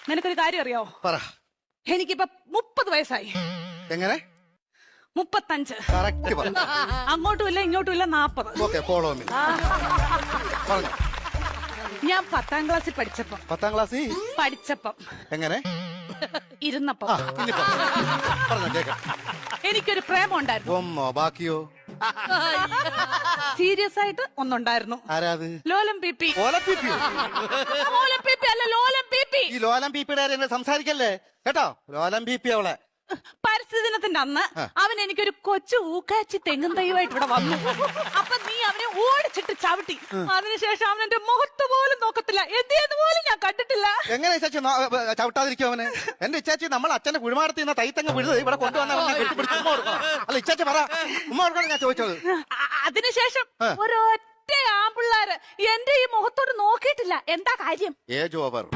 നിനക്കൊരു കാര്യം അറിയോ? പറ. എനിക്കിപ്പോ 30 വയസ്സായി. എങ്ങനെ? 35. കറക്റ്റ് പറ. അങ്ങോട്ടും ഇല്ല ഇങ്ങോട്ടും ഇല്ല 40. Okay, follow me. പറഞ്ഞു. ഞാൻ 10ാം ക്ലാസ്സിൽ പഠിച്ചപ്പം 10ാം ക്ലാസ്സിൽ എങ്ങനെ ഇരുന്നപ്പം പറഞ്ഞു കേക്കാം. എനിക്കൊരു പ്രേമം ഉണ്ടായിരുന്നു. ഒന്നോ ബാക്കിയോ? സീരിയസ് ആയിട്ട് ഒന്നുണ്ടായിരുന്നു. ആരാത്? ലോലം പിപി. ലോലം പിപി അല്ല, ലോലം പിപി. ഈ ലോലം പിപിയുടെ സംസാരിക്കല്ലേ കേട്ടോ. ലോലം പിപി അവളെ പരിസ്ഥിതി ദിനത്തിന്റെ അന്ന് അവൻ എനിക്കൊരു കൊച്ചു ഊക്കാച്ചി തെങ്ങും തൈയുമായിട്ട് ഇവിടെ വന്നു. അപ്പൊ നീ അവനെ ഓടിച്ചിട്ട് ചവിട്ടി. അതിനുശേഷം അവൻ എന്റെ മുഖത്ത് പോലും നോക്കത്തില്ല. എന്ത് പോലും ഞാൻ കണ്ടിട്ടില്ല. എങ്ങനെ ഇച്ചാച്ചി ചവിട്ടാതിരിക്കും അവന്? എന്റെ ഇച്ചാച്ചി നമ്മൾ അച്ഛന്റെ കുഴിമാടത്തിൽ നിന്ന് തൈത്തങ്ങ് വിഴുത് ഇവിടെ കൊണ്ടുവന്ന അല്ല ഇച്ചാച്ചി പറ, ഉമ്മ കൊടുക്കണം ഞാൻ ചോദിച്ചത്. അതിനുശേഷം ഒരൊറ്റ ആമ്പിള്ളാര് എന്റെ ഈ മുഖത്തോട് നോക്കിയിട്ടില്ല. എന്താ കാര്യം? Age over.